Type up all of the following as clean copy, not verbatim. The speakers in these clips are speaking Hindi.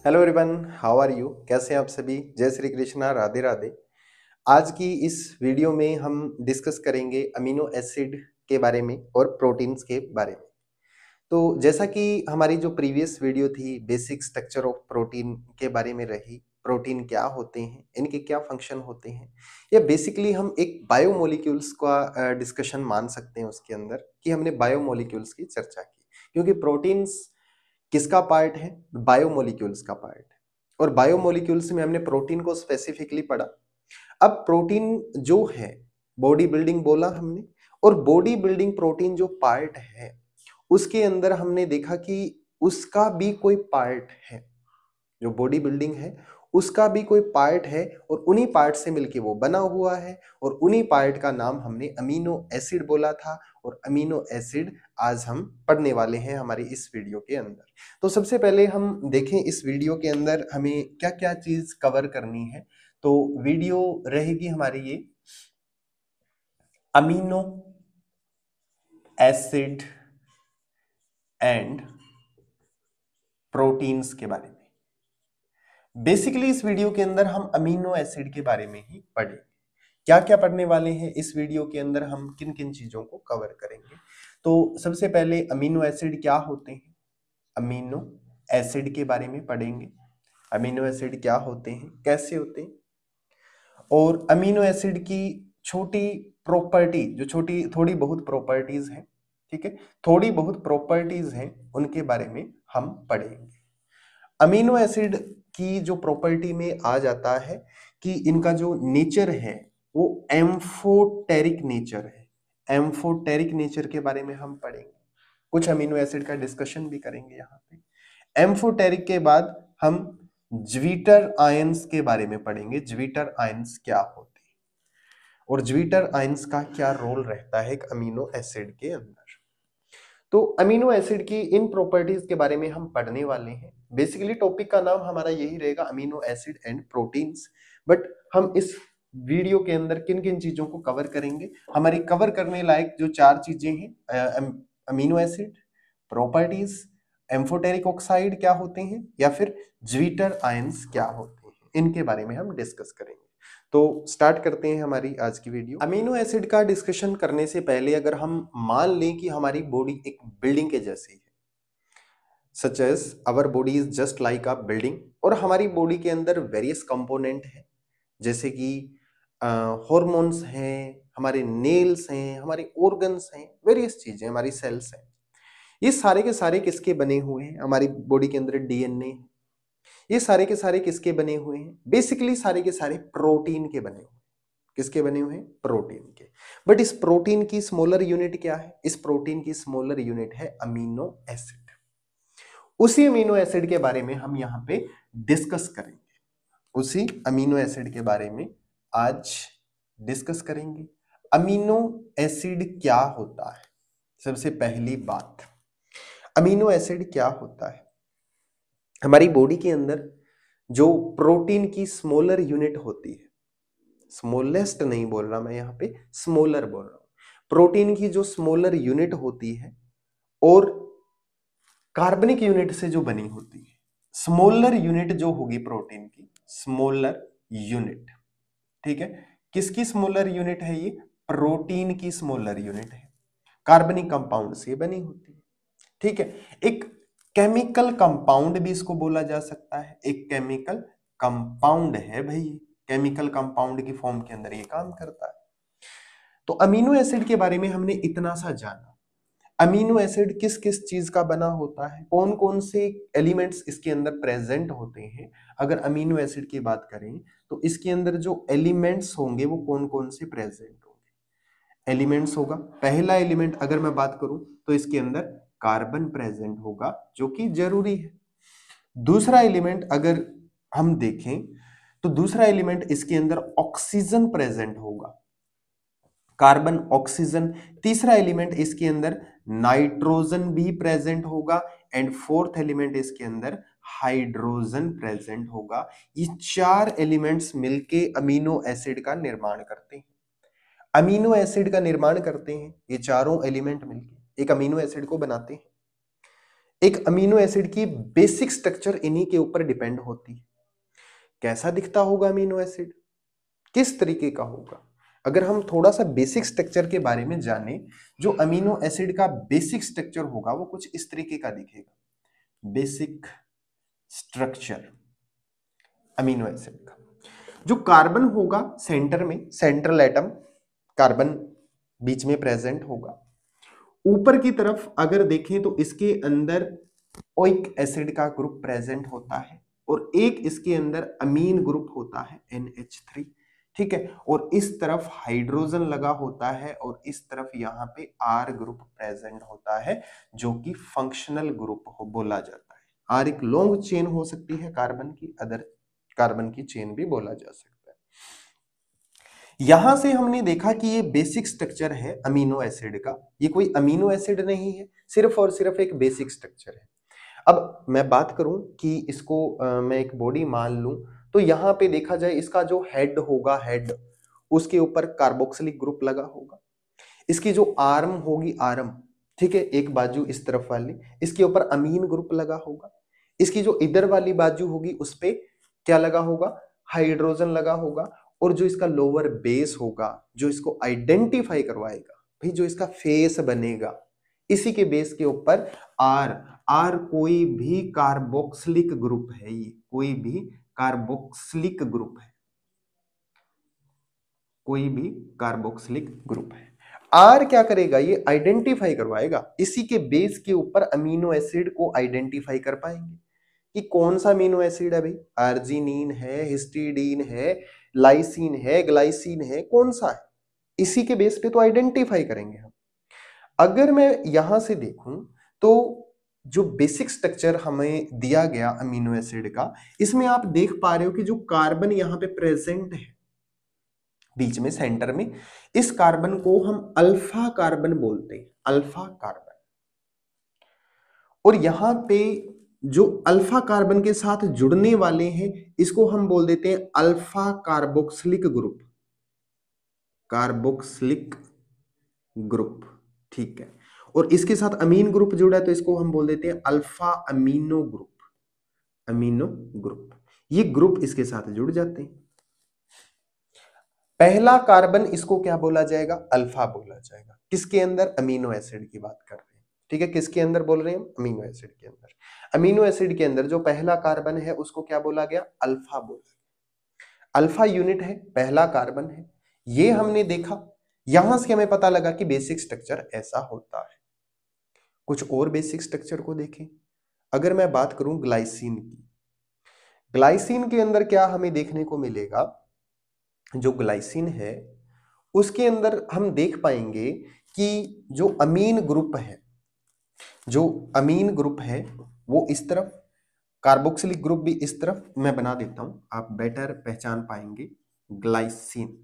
Hello everyone, how are you? कैसे हैं आप सभी? जय श्री कृष्णा, राधे राधे। आज की इस वीडियो में हम डिस्कस करेंगे अमीनो एसिड के बारे में और प्रोटीन्स के बारे में। तो जैसा कि हमारी जो प्रीवियस वीडियो थी बेसिक स्ट्रक्चर ऑफ प्रोटीन के बारे में रही, प्रोटीन क्या होते हैं, इनके क्या फंक्शन होते हैं, या बेसिकली हम एक बायोमोलिक्यूल्स का डिस्कशन मान सकते हैं उसके अंदर कि हमने बायोमोलिक्यूल्स की चर्चा की, क्योंकि प्रोटीन्स किसका पार्ट है? बायोमोलिक्यूल्स का पार्ट है। और बायोमोलिक्यूल्स में हमने प्रोटीन को स्पेसिफिकली पढ़ा। अब प्रोटीन जो है, बॉडी बिल्डिंग बोला हमने, और बॉडी बिल्डिंग प्रोटीन जो पार्ट है उसके अंदर हमने देखा कि उसका भी कोई पार्ट है। जो बॉडी बिल्डिंग है उसका भी कोई पार्ट है और उन्हीं पार्ट से मिलके वो बना हुआ है, और उन्हीं पार्ट का नाम हमने अमीनो एसिड बोला था। और अमीनो एसिड आज हम पढ़ने वाले हैं हमारी इस वीडियो के अंदर। तो सबसे पहले हम देखें इस वीडियो के अंदर हमें क्या क्या चीज कवर करनी है। तो वीडियो रहेगी हमारी ये अमीनो एसिड एंड प्रोटीन्स के बारे में। बेसिकली इस वीडियो के अंदर हम अमीनो एसिड के बारे में ही पढ़ेंगे। क्या क्या पढ़ने वाले हैं इस वीडियो के अंदर, हम किन किन चीजों को कवर करेंगे। तो सबसे पहले अमीनो एसिड क्या होते हैं, अमीनो एसिड के बारे में पढ़ेंगे। अमीनो एसिड क्या होते हैं, कैसे होते हैं, और अमीनो एसिड की छोटी प्रॉपर्टी, जो छोटी थोड़ी बहुत प्रॉपर्टीज हैं, ठीक है, थोड़ी बहुत प्रॉपर्टीज हैं, उनके बारे में हम पढ़ेंगे। अमीनो एसिड की जो प्रॉपर्टी में आ जाता है कि इनका जो नेचर है वो एम्फोटेरिक नेचर है। एम्फोटेरिक नेचर के बारे में हम पढ़ेंगे, कुछ अमीनो एसिड का डिस्कशन भी करेंगे यहाँ पे। एम्फोटेरिक के बाद हम ज्वीटर आयंस के बारे में पढ़ेंगे, ज्वीटर आयंस क्या होते हैं और ज्वीटर आयंस का क्या रोल रहता है एक अमीनो एसिड के अंदर। तो अमीनो एसिड की इन प्रॉपर्टीज के बारे में हम पढ़ने वाले हैं। बेसिकली टॉपिक का नाम हमारा यही रहेगा, amino acid and proteins. But हम इस वीडियो के अंदर किन किन चीजों को कवर करेंगे, हमारी कवर करने लायक जो चार चीजें हैं, amino acid, properties, amphoteric oxide क्या होते हैं, या फिर ज्वीटर आयंस क्या होते हैं, इनके बारे में हम डिस्कस करेंगे। तो स्टार्ट करते हैं हमारी आज की वीडियो। अमीनो एसिड का डिस्कशन करने से पहले अगर हम मान लें कि हमारी बॉडी एक बिल्डिंग के जैसी है, such as our body is just like a building, और हमारी बॉडी के अंदर वेरियस कंपोनेंट हैं, जैसे कि हॉर्मोन्स हैं, हमारे नेल्स हैं, हमारे ऑर्गन्स हैं, वेरियस चीजें, हमारी सेल्स हैं। ये सारे के सारे किसके बने हुए हैं? हमारी बॉडी के अंदर डीएनए, ये सारे के सारे किसके बने हुए हैं? बेसिकली सारे के सारे प्रोटीन के बने हुए हैं। किसके बने हुए हैं? प्रोटीन के। बट इस प्रोटीन की स्मॉलर यूनिट क्या है? इस प्रोटीन की स्मॉलर यूनिट है अमीनो एसिड। उसी अमीनो एसिड के बारे में हम यहाँ पे डिस्कस करेंगे, उसी अमीनो एसिड के बारे में आज डिस्कस करेंगे। अमीनो एसिड क्या होता है? सबसे पहली बात, अमीनो एसिड क्या होता है? हमारी बॉडी के अंदर जो प्रोटीन की स्मॉलर यूनिट होती है, स्मॉलेस्ट नहीं बोल रहा मैं यहाँ पे, स्मॉलर बोल रहा हूं, प्रोटीन की जो स्मॉलर यूनिट होती है और कार्बनिक यूनिट से जो बनी होती है, स्मॉलर यूनिट जो होगी प्रोटीन की, स्मॉलर यूनिट, ठीक है, किसकी स्मॉलर यूनिट है? ये प्रोटीन की स्मॉलर यूनिट है, कार्बनिक कंपाउंड से बनी होती है, ठीक है। एक केमिकल कंपाउंड भी इसको बोला जा सकता है, एक केमिकल कंपाउंड है भाई, केमिकल कंपाउंड की फॉर्म के अंदर ये काम करता है। तो अमीनो एसिड के बारे में हमने इतना सा जाना। अमीनो एसिड किस किस चीज का बना होता है, कौन कौन से एलिमेंट्स इसके अंदर प्रेजेंट होते हैं। अगर अमीनो एसिड की बात करें तो इसके अंदर जो एलिमेंट्स होंगे वो कौन कौन से प्रेजेंट होंगे? एलिमेंट्स होगा, पहला एलिमेंट अगर मैं बात करूं तो इसके अंदर कार्बन प्रेजेंट होगा, जो कि जरूरी है। दूसरा एलिमेंट अगर हम देखें तो दूसरा एलिमेंट इसके अंदर ऑक्सीजन प्रेजेंट होगा, कार्बन ऑक्सीजन। तीसरा एलिमेंट इसके अंदर नाइट्रोजन भी प्रेजेंट होगा, एंड फोर्थ एलिमेंट इसके अंदर हाइड्रोजन प्रेजेंट होगा। ये चार एलिमेंट्स मिलके अमीनो एसिड का निर्माण करते हैं। अमीनो एसिड का निर्माण करते हैं ये चारों एलिमेंट मिलके एक अमीनो एसिड को बनाते हैं। एक अमीनो एसिड की बेसिक स्ट्रक्चर इन्हीं के ऊपर डिपेंड होती है। कैसा दिखता होगा अमीनो एसिड, किस तरीके का होगा? अगर हम थोड़ा सा बेसिक स्ट्रक्चर के बारे में जाने, जो अमीनो एसिड का बेसिक स्ट्रक्चर होगा वो कुछ इस तरीके का दिखेगा। बेसिक स्ट्रक्चर अमीनो एसिड का, जो कार्बन होगा सेंटर में, सेंट्रल एटम कार्बन बीच में प्रेजेंट होगा। ऊपर की तरफ अगर देखें तो इसके अंदर ओइक एसिड का ग्रुप प्रेजेंट होता है और एक इसके अंदर अमीन ग्रुप होता है NH3, ठीक है। और इस तरफ हाइड्रोजन लगा होता है और इस तरफ यहाँ पे R ग्रुप प्रेजेंट होता है, जो कि फंक्शनल ग्रुप बोला जाता है। R एक लॉन्ग चेन हो सकती है कार्बन की, अदर कार्बन की चेन भी बोला जा सकता है। यहां से हमने देखा कि ये बेसिक स्ट्रक्चर है अमीनो एसिड का। ये कोई अमीनो एसिड नहीं है, सिर्फ और सिर्फ एक बेसिक स्ट्रक्चर है। अब मैं बात करूं कि इसको मैं एक बॉडी मान लूं, तो यहां पे देखा जाए इसका जो हेड होगा, हेड उसके ऊपर कार्बोक्सिलिक ग्रुप लगा होगा। इसकी जो आर्म होगी, आर्म, ठीक है, एक बाजू इस तरफ वाली, इसके ऊपर अमीन ग्रुप लगा होगा। इसकी जो इधर वाली बाजू होगी उस पे क्या लगा होगा, हाइड्रोजन लगा होगा। और जो इसका लोअर बेस होगा, जो इसको आइडेंटिफाई करवाएगा, भाई जो इसका फेस बनेगा, इसी के बेस के ऊपर आर, आर कोई भी कार्बोक्सिलिक ग्रुप है, ये कोई भी कार्बोक्सिलिक ग्रुप है, कोई भी कार्बोक्सिलिक ग्रुप है। आर क्या करेगा, ये आइडेंटिफाई करवाएगा, इसी के बेस के ऊपर अमीनो एसिड को आइडेंटिफाई कर पाएंगे कि कौन सा अमीनो एसिड है भाई, आर्जिनिन है, हिस्टिडीन है, लाइसिन है, ग्लाइसिन है, कौन सा है, इसी के बेस पे तो आइडेंटिफाई करेंगे हम। अगर मैं यहां से देखूं तो जो बेसिक स्ट्रक्चर हमें दिया गया अमीनो एसिड का, इसमें आप देख पा रहे हो कि जो कार्बन यहां पे प्रेजेंट है बीच में सेंटर में, इस कार्बन को हम अल्फा कार्बन बोलते हैं, अल्फा कार्बन। और यहां पे जो अल्फा कार्बन के साथ जुड़ने वाले हैं, इसको हम बोल देते हैं alpha carboxylic group, carboxylic group, ठीक है। और इसके साथ अमीन ग्रुप जुड़ा है तो इसको हम बोल देते हैं alpha amino group, amino group. ये ग्रुप इसके साथ जुड़ जाते हैं। पहला कार्बन इसको क्या बोला जाएगा, अल्फा बोला जाएगा। किसके अंदर, अमीनो एसिड की बात कर रहे हैं, ठीक है। किसके अंदर बोल रहे हैं हम, अमीनो एसिड के अंदर। अमीनो एसिड के अंदर जो पहला कार्बन है उसको क्या बोला गया, अल्फा बोला गया। अल्फा यूनिट है, पहला कार्बन है, ये हमने देखा। यहां से हमें पता लगा कि बेसिक स्ट्रक्चर ऐसा होता है। कुछ और बेसिक स्ट्रक्चर को देखें। अगर मैं बात करूं ग्लाइसिन की, ग्लाइसिन के अंदर क्या हमें देखने को मिलेगा, जो ग्लाइसिन है उसके अंदर हम देख पाएंगे कि जो अमीन ग्रुप है, जो अमीन ग्रुप है वो इस तरफ, कार्बोक्सिलिक ग्रुप भी इस तरफ। मैं बना देता हूं, आप बेटर पहचान पाएंगे। ग्लाइसिन,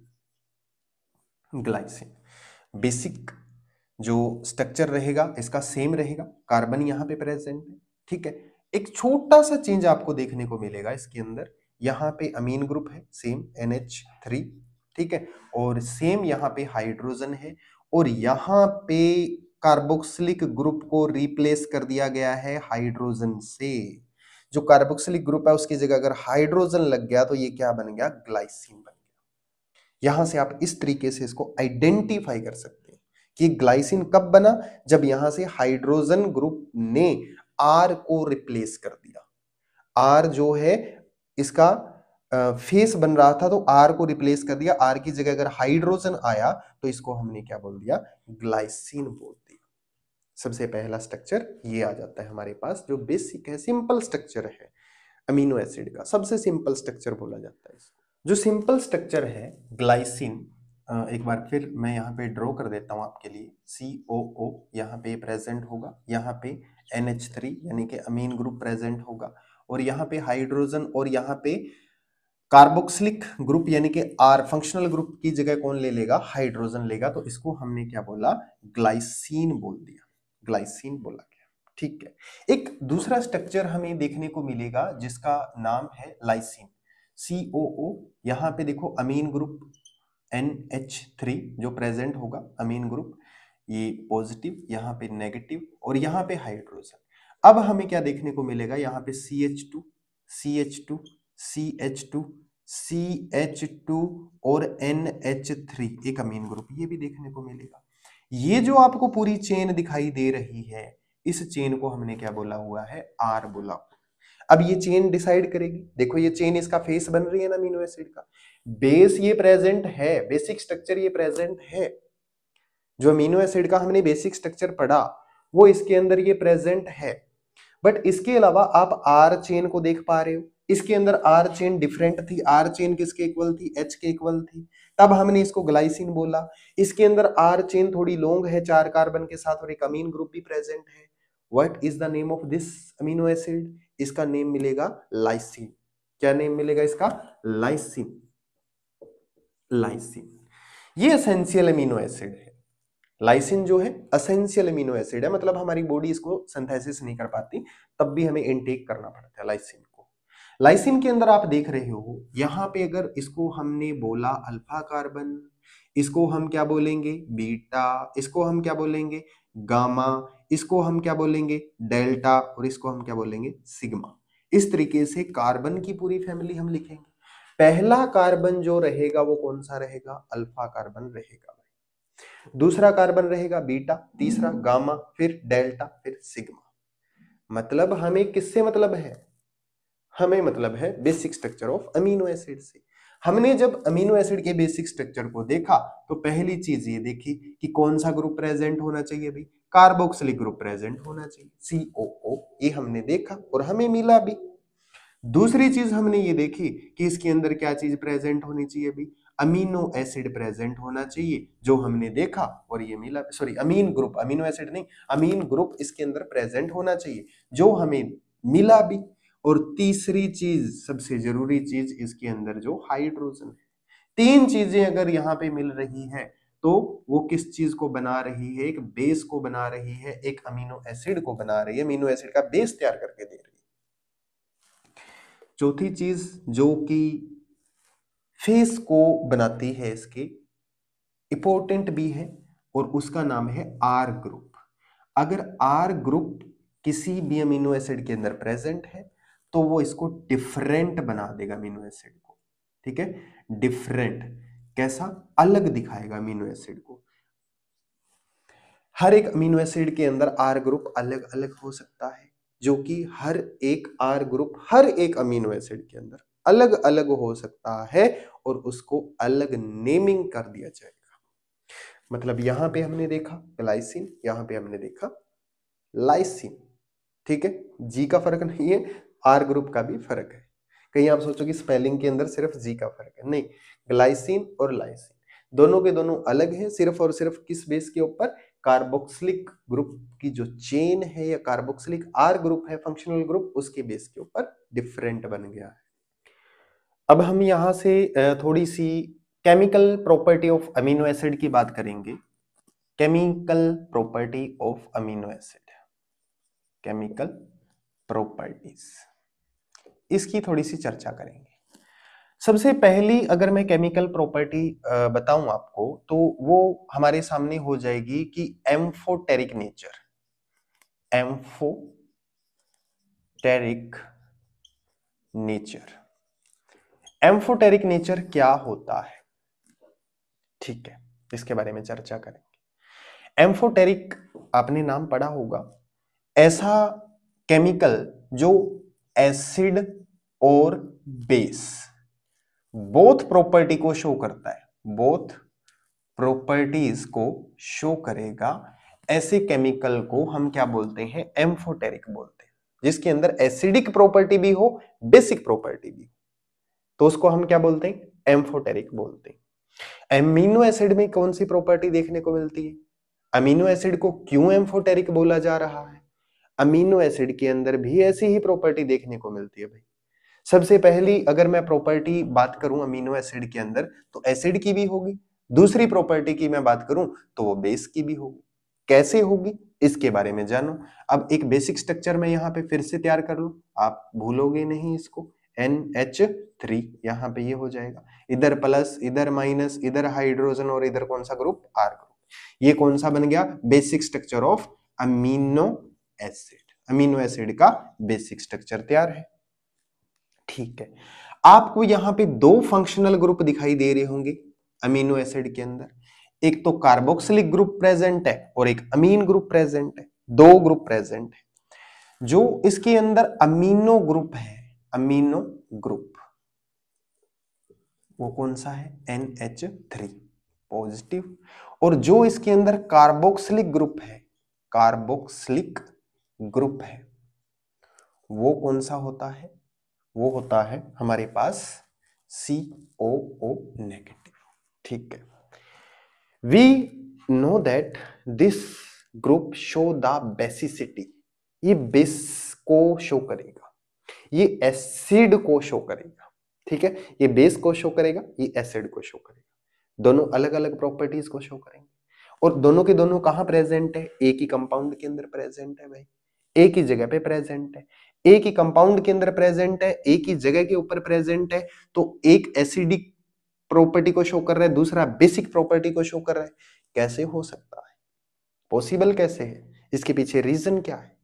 ग्लाइसिन बेसिक जो स्ट्रक्चर रहेगा इसका सेम रहेगा, कार्बन यहां पे प्रेजेंट है, ठीक है। एक छोटा सा चेंज आपको देखने को मिलेगा इसके अंदर, यहां पे अमीन ग्रुप है सेम NH3, ठीक है। और सेम यहाँ पे हाइड्रोजन है और यहाँ पे कार्बोक्सिलिक ग्रुप को रिप्लेस कर दिया गया है हाइड्रोजन से। जो कार्बोक्सिलिक ग्रुप है उसकी जगह अगर हाइड्रोजन लग गया तो ये क्या बन गया, ग्लाइसिन बन गया। यहां से आप इस तरीके से इसको आइडेंटिफाई कर सकते हैं कि ग्लाइसिन कब बना, जब यहां से हाइड्रोजन ग्रुप ने आर को रिप्लेस कर दिया। आर जो है इसका फेस बन रहा था तो आर को रिप्लेस कर दिया, आर की जगह अगर हाइड्रोजन आया तो इसको हमने क्या बोल दिया, ग्लाइसिन बोल दिया। सबसे पहला स्ट्रक्चर ये आ जाता है हमारे पास, जो बेसिक है, सिंपल स्ट्रक्चर है अमीनो एसिड का, सबसे सिंपल स्ट्रक्चर बोला जाता है इसको। जो सिंपल स्ट्रक्चर है ग्लाइसिन, एक बार फिर मैं यहाँ पे ड्रॉ कर देता हूँ आपके लिए। COO यहाँ पे प्रेजेंट होगा, यहाँ पे NH3 यानी कि अमीन ग्रुप प्रेजेंट होगा, और यहाँ पे हाइड्रोजन, और यहाँ पे कार्बोक्सिलिक ग्रुप यानी कि R फंक्शनल ग्रुप की जगह कौन ले लेगा, हाइड्रोजन लेगा। तो इसको हमने क्या बोला, ग्लाइसिन बोल दिया, ग्लाइसिन बोला गया, ठीक है। एक दूसरा स्ट्रक्चर हमें देखने को मिलेगा जिसका नाम है लाइसिन, COO। यहाँ पे देखो अमीन ग्रुप NH3 जो प्रेजेंट होगा, अमीन ग्रुप, ये पॉजिटिव, यहाँ पे नेगेटिव, और यहाँ पे हाइड्रोजन। अब हमें क्या देखने को मिलेगा, यहाँ पे CH2 CH2 CH2 CH2 और NH3 एक अमीन ग्रुप, ये भी देखने को मिलेगा। ये जो आपको पूरी चेन दिखाई दे रही है, इस चेन को हमने क्या बोला हुआ है, R बोला। अब ये चेन डिसाइड करेगी, देखो ये चेन इसका फेस बन रही है ना अमीनो एसिड का, बेस ये प्रेजेंट है, बेसिक स्ट्रक्चर ये प्रेजेंट है, जो अमीनो एसिड का हमने बेसिक स्ट्रक्चर पढ़ा वो इसके अंदर ये प्रेजेंट है। बट इसके अलावा आप आर चेन को देख पा रहे हो, इसके अंदर आर चेन डिफरेंट थी, आर चेन किसके इक्वल थी, H के इक्वल थी, तब हमने इसको ग्लाइसिन बोला। इसके अंदर आर चेन थोड़ी लॉन्ग है 4 कार्बन के साथ और एक अमीन ग्रुप भी प्रेजेंट है। What is the name of this amino acid, इसका नेम मिलेगा लाइसिन। क्या नेम मिलेगा इसका, लाइसिन। लाइसिन ये एसेंशियल अमीनो एसिड है। लाइसिन जो है एसेंशियल अमीनो एसिड है, मतलब हमारी बॉडी इसको सिंथेसिस नहीं कर पाती, तब भी हमें इनटेक करना पड़ता है लाइसिन को। लाइसिन के अंदर आप देख रहे हो, यहां पे अगर इसको हमने बोला अल्फा कार्बन, इसको हम क्या बोलेंगे बीटा, इसको हम क्या बोलेंगे गामा, इसको हम क्या बोलेंगे डेल्टा, और इसको हम क्या बोलेंगे सिग्मा। इस तरीके से कार्बन की पूरी फैमिली हम लिखेंगे। पहला कार्बन जो रहेगा वो कौन सा रहेगा, अल्फा कार्बन रहेगा, दूसरा कार्बन रहेगा बीटा, तीसरा गामा, फिर डेल्टा, फिर सिग्मा। मतलब हमें किससे मतलब है, हमें मतलब है basic structure of amino acid से। हमने जब अमीनो एसिड के बेसिक स्ट्रक्चर को देखा तो पहली चीज ये देखी कि कौन सा ग्रुप प्रेजेंट होना चाहिए भाई, कार्बोक्सिलिक ग्रुप प्रेजेंट होना चाहिए, COO, ये हमने देखा और हमें मिला भी। दूसरी चीज हमने ये देखी कि इसके अंदर क्या चीज प्रेजेंट होनी चाहिए भी, अमीनो एसिड प्रेजेंट होना चाहिए, जो हमने देखा और ये मिला। सॉरी अमीन ग्रुप, अमीनो एसिड नहीं, अमीन ग्रुप इसके अंदर प्रेजेंट होना चाहिए, जो हमें मिला भी। और तीसरी चीज, सबसे जरूरी चीज, इसके अंदर जो हाइड्रोजन है। तीन चीजें अगर यहाँ पे मिल रही है तो वो किस चीज को बना रही है, एक बेस को बना रही है, एक अमीनो एसिड को बना रही है, अमीनो एसिड का बेस तैयार करके दे रही है। चौथी चीज जो कि फेस को बनाती है, इसके इंपॉर्टेंट भी है, और उसका नाम है आर ग्रुप। अगर आर ग्रुप किसी भी अमीनो एसिड के अंदर प्रेजेंट है तो वो इसको डिफरेंट बना देगा अमीनो एसिड को, ठीक है, डिफरेंट, कैसा, अलग दिखाएगा अमीनो एसिड को। हर एक अमीनो एसिड के अंदर आर ग्रुप अलग अलग हो सकता है, जो कि हर एक आर ग्रुप हर एक अमीनो एसिड के अंदर अलग अलग हो सकता है और उसको अलग नेमिंग कर दिया जाएगा। मतलब यहां पे हमने देखा ग्लाइसिन, यहां पे हमने देखा लाइसिन, ठीक है, जी का फर्क नहीं है, आर ग्रुप का भी फर्क है। कहीं आप सोचो कि स्पेलिंग के अंदर सिर्फ जी का फर्क है, नहीं, ग्लाइसिन और लाइसिन दोनों के दोनों अलग है, सिर्फ और सिर्फ किस बेस के ऊपर, कार्बोक्सिलिक ग्रुप की जो चेन है या कार्बोक्सिलिक आर ग्रुप है फंक्शनल ग्रुप, उसके बेस के ऊपर डिफरेंट बन गया है। अब हम यहां से थोड़ी सी chemical property of amino acid की बात करेंगे। Chemical property of amino acid, chemical properties, इसकी थोड़ी सी चर्चा करेंगे। सबसे पहली अगर मैं केमिकल प्रॉपर्टी बताऊं आपको तो वो हमारे सामने हो जाएगी कि amphoteric nature. Amphoteric nature, amphoteric nature क्या होता है, ठीक है, इसके बारे में चर्चा करेंगे। एम्फोटेरिक आपने नाम पढ़ा होगा, ऐसा केमिकल जो एसिड और बेस बोथ प्रॉपर्टी को शो करता है, बोथ प्रॉपर्टीज को शो करेगा, ऐसे केमिकल को हम क्या बोलते हैं, एम्फोटेरिक बोलते हैं। जिसके अंदर एसिडिक प्रॉपर्टी भी हो, बेसिक प्रॉपर्टी भी हो, तो उसको हम क्या बोलते हैं, एम्फोटेरिक बोलते हैं। एमिनो एसिड में कौन सी प्रॉपर्टी देखने को मिलती है, अमीनो एसिड को क्यों एम्फोटेरिक बोला जा रहा है, अमीनो एसिड के अंदर भी ऐसी ही प्रॉपर्टी देखने को मिलती है भाई। सबसे पहली अगर मैं प्रॉपर्टी बात करूं अमीनो एसिड के अंदर तो एसिड की भी होगी, दूसरी प्रॉपर्टी की मैं बात करूं तो वो बेस की भी होगी। कैसे होगी इसके बारे में जानो। अब एक बेसिक स्ट्रक्चर मैं यहां पे फिर से तैयार कर लूं, आप भूलोगे नहीं इसको, NH3 यहां पे ये हो जाएगा, इधर प्लस इधर माइनस, इधर हाइड्रोजन और इधर कौन सा ग्रुप, आर ग्रुप। ये कौन सा बन गया, basic structure of amino acid. Amino acid का बेसिक स्ट्रक्चर तैयार है। ठीक है, आपको यहां पे दो फंक्शनल ग्रुप दिखाई दे रहे होंगे अमीनो एसिड के अंदर, एक तो कार्बोक्सिलिक ग्रुप प्रेजेंट है और एक अमीन ग्रुप प्रेजेंट है, दो ग्रुप प्रेजेंट है। जो इसके अंदर अमीनो ग्रुप है, अमीनो ग्रुप वो कौन सा है, NH3 पॉजिटिव, और जो इसके अंदर कार्बोक्सिलिक ग्रुप है, कार्बोक्सिलिक ग्रुप है, वो कौन सा होता है, वो होता है हमारे पास COO नेगेटिव। ठीक है, we know that this group show the basicity, ये बेस को शो करेगा, ये एसिड को शो करेगा। ठीक है, ये बेस को शो करेगा, ये एसिड को शो करेगा, दोनों अलग अलग प्रॉपर्टीज को शो करेंगे। और दोनों के दोनों कहां प्रेजेंट है, एक ही कंपाउंड के अंदर प्रेजेंट है भाई, एक ही जगह पे प्रेजेंट है, एक ही कंपाउंड के अंदर प्रेजेंट है, एक ही जगह के ऊपर प्रेजेंट है। तो एक एसिडिक प्रॉपर्टी को शो कर रहा है, दूसरा बेसिक प्रॉपर्टी को शो कर रहा है। कैसे हो सकता है, पॉसिबल कैसे है, इसके पीछे रीजन क्या है?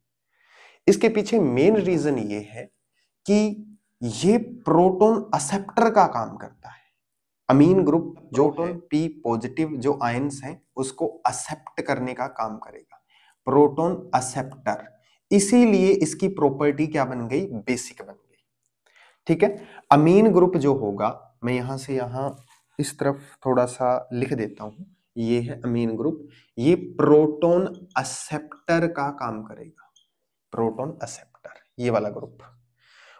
इसके पीछे मेन रीजन ये है कि ये प्रोटॉन एक्सेप्टर का काम करता है। अमीन ग्रुप जो P पॉजिटिव जो आयंस हैं उसको एक्सेप्ट करने का काम करेगा, प्रोटॉन एक्सेप्टर, इसीलिए इसकी प्रॉपर्टी क्या बन गई, बेसिक बन गई। ठीक है, अमीन ग्रुप जो होगा, मैं यहां से यहां इस तरफ थोड़ा सा लिख देता हूं, ये है अमीन ग्रुप, ये प्रोटॉन एक्सेप्टर का काम करेगा, प्रोटॉन एक्सेप्टर, ये वाला ग्रुप,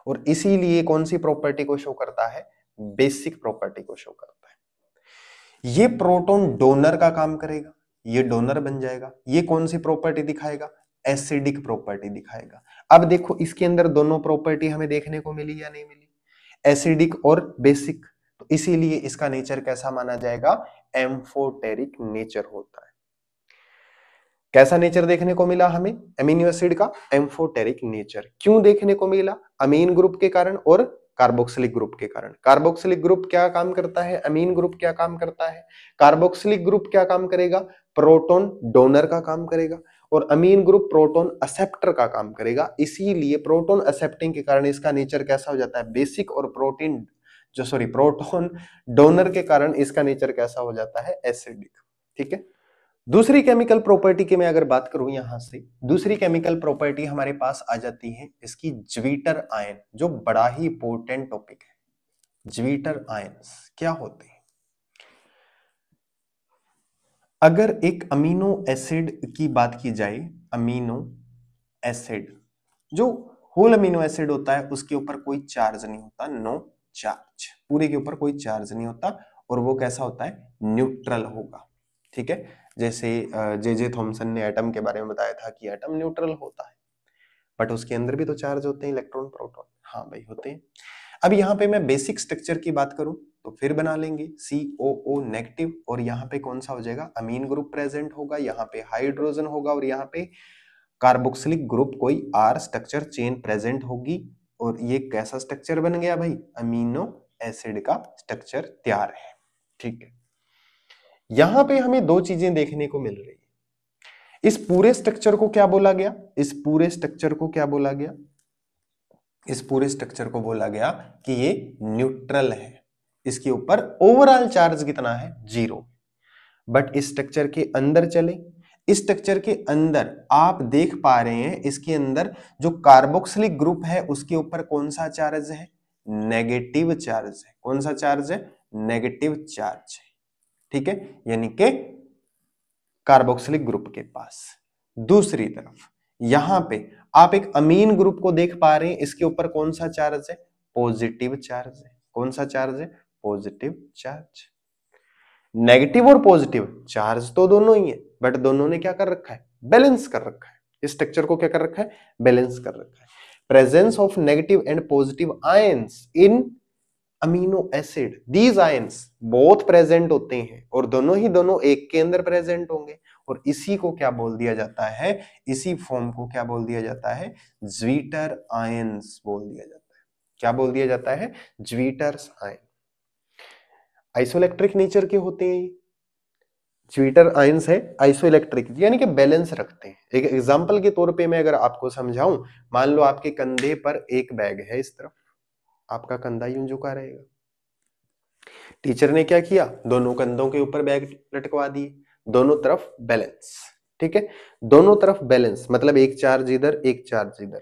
और इसीलिए कौन सी प्रॉपर्टी को शो करता है, बेसिक प्रॉपर्टी को शो करता है। ये प्रोटॉन डोनर का काम करेगा, ये डोनर बन जाएगा, ये कौन सी प्रॉपर्टी दिखाएगा, एसिडिक प्रॉपर्टी दिखाएगा। अब देखो इसके अंदर दोनों प्रॉपर्टी हमें देखने को मिली या नहीं मिली, एसिडिक और बेसिक, तो इसीलिए इसका नेचर कैसा माना जाएगा, एम्फोटेरिक नेचर होता है। कैसा नेचर देखने को मिला हमें अमीनो एसिड का, एम्फोटेरिक नेचर। क्यों देखने को मिला, अमीन ग्रुप के कारण और कार्बोक्सिलिक ग्रुप के कारण। कार्बोक्सिलिक ग्रुप क्या काम करता है, अमीन ग्रुप क्या काम करता है। कार्बोक्सिलिक ग्रुप क्या काम करेगा, प्रोटॉन डोनर का काम करेगा, और अमीन ग्रुप प्रोटॉन एक्सेप्टर का काम करेगा। इसीलिए प्रोटॉन एक्सेप्टिंग के कारण इसका नेचर कैसा हो जाता है, बेसिक, और प्रोटॉन डोनर के कारण इसका नेचर कैसा हो जाता है, एसिडिक। ठीक है, दूसरी केमिकल प्रॉपर्टी की मैं अगर बात करूं यहां से, दूसरी केमिकल प्रॉपर्टी हमारे पास आ जाती है इसकी ज्वीटर आयन, जो बड़ा ही इंपॉर्टेंट टॉपिक है। ज्वीटर आयंस क्या होते हैं, अगर एक अमीनो एसिड की बात की जाए, अमीनो एसिड जो होल अमीनो एसिड होता है उसके ऊपर कोई चार्ज नहीं होता, नो चार्ज, पूरे के ऊपर कोई चार्ज नहीं होता, और वो कैसा होता है, न्यूट्रल होगा। ठीक है, जैसे जे थॉमसन ने एटम के बारे में बताया था कि एटम न्यूट्रल होता है, बट उसके अंदर भी तो चार्ज होते हैं, इलेक्ट्रॉन प्रोटॉन, हाँ भाई होते हैं। अब यहाँ पे मैं बेसिक स्ट्रक्चर की बात करूं तो फिर बना लेंगे COO नेगेटिव, और यहाँ पे कौन सा हो जाएगा, अमीन ग्रुप प्रेजेंट होगा, यहाँ पे हाइड्रोजन होगा, और यहाँ पे कार्बोक्सिलिक ग्रुप कोई R स्ट्रक्चर चेन प्रेजेंट होगी, और ये कैसा स्ट्रक्चर बन गया भाई, अमीनो एसिड का स्ट्रक्चर तैयार है। ठीक है, यहां पे हमें दो चीजें देखने को मिल रही है। इस पूरे स्ट्रक्चर को क्या बोला गया, इस पूरे स्ट्रक्चर को क्या बोला गया, इस पूरे स्ट्रक्चर को बोला गया कि ये न्यूट्रल है, इसके ऊपर ओवरऑल चार्ज कितना है, 0। बट इस स्ट्रक्चर के अंदर चले, इस स्ट्रक्चर के अंदर आप देख पा रहे हैं इसके अंदर जो कार्बोक्सिलिक ग्रुप है उसके ऊपर कौन सा चार्ज है, नेगेटिव चार्ज है। कौन सा चार्ज है, नेगेटिव चार्ज है। ठीक है, यानी कि कार्बोक्सिलिक ग्रुप के पास। दूसरी तरफ यहां पे आप एक अमीन ग्रुप को देख पा रहे हैं, इसके ऊपर कौन सा चार्ज है, पॉजिटिव चार्ज है। कौन सा चार्ज है, पॉजिटिव चार्ज। नेगेटिव और पॉजिटिव चार्ज तो दोनों ही है, बट दोनों ने क्या कर रखा है, बैलेंस कर रखा है। इस स्ट्रक्चर को क्या कर रखा है, बैलेंस कर रखा है। Presence of negative and positive ions in amino acid, these ions both present होते हैं, और दोनों ही दोनों एक के अंदर प्रेजेंट होंगे, और इसी को क्या बोल दिया जाता है, इसी फॉर्म को क्या बोल दिया जाता है, ज्वीटर आयंस बोल दिया जाता है। क्या बोल दिया जाता है, ज्वीटर्स आयन। आइसोइलेक्ट्रिक नेचर के होते हैं, ज्वीटर आयंस है आइसोइलेक्ट्रिक, यानी कि बैलेंस रखते हैं। एक एग्जांपल के तौर पे मैं अगर आपको समझाऊं, मान लो आपके कंधे पर एक बैग है, इस तरफ आपका कंधा यूं झुका रहेगा। टीचर ने क्या किया, दोनों कंधों के ऊपर बैग लटकवा दिए, दोनों तरफ बैलेंस। ठीक है, दोनों तरफ बैलेंस मतलब एक चार्ज इधर एक चार्ज इधर,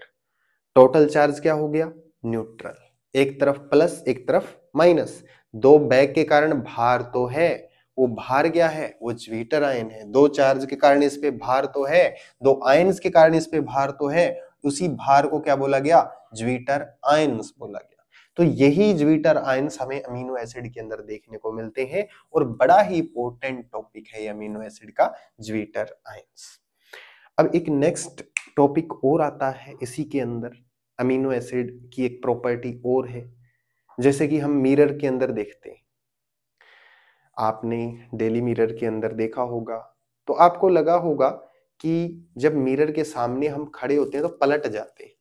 टोटल चार्ज क्या हो गया, न्यूट्रल। एक तरफ प्लस एक तरफ माइनस, दो बैग के कारण भार तो है, वो भार क्या है, वो ज्वीटर आयन है। दो चार्ज के कारण इस पे भार तो है, दो आयन्स के कारण इस पे भार तो है, उसी भार को क्या बोला गया, ज्वीटर आयन्स बोला गया। तो यही ज्वीटर आयन्स हमें अमीनो एसिड के अंदर देखने को मिलते हैं, और बड़ा ही इंपॉर्टेंट टॉपिक है ये अमीनो एसिड का, ज्वीटर आयन्स। अब एक नेक्स्ट टॉपिक और आता है इसी के अंदर, अमीनो एसिड की एक प्रॉपर्टी और है, जैसे कि हम मिरर के अंदर देखते हैं। आपने डेली मिरर के अंदर देखा होगा, तो आपको लगा होगा कि जब मिरर के सामने हम खड़े होते हैं तो पलट जाते हैं,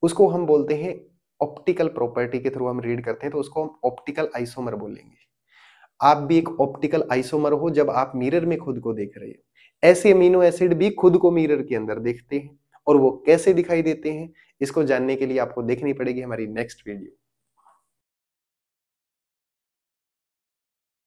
उसको हम बोलते हैं ऑप्टिकल प्रॉपर्टी के थ्रू हम रीड करते हैं, तो उसको हम ऑप्टिकल आइसोमर बोलेंगे। आप भी एक ऑप्टिकल आइसोमर हो जब आप मिरर में खुद को देख रहे हो। ऐसे अमीनो एसिड भी खुद को मिरर के अंदर देखते हैं, और वो कैसे दिखाई देते हैं, इसको जानने के लिए आपको देखनी पड़ेगी हमारी नेक्स्ट वीडियो।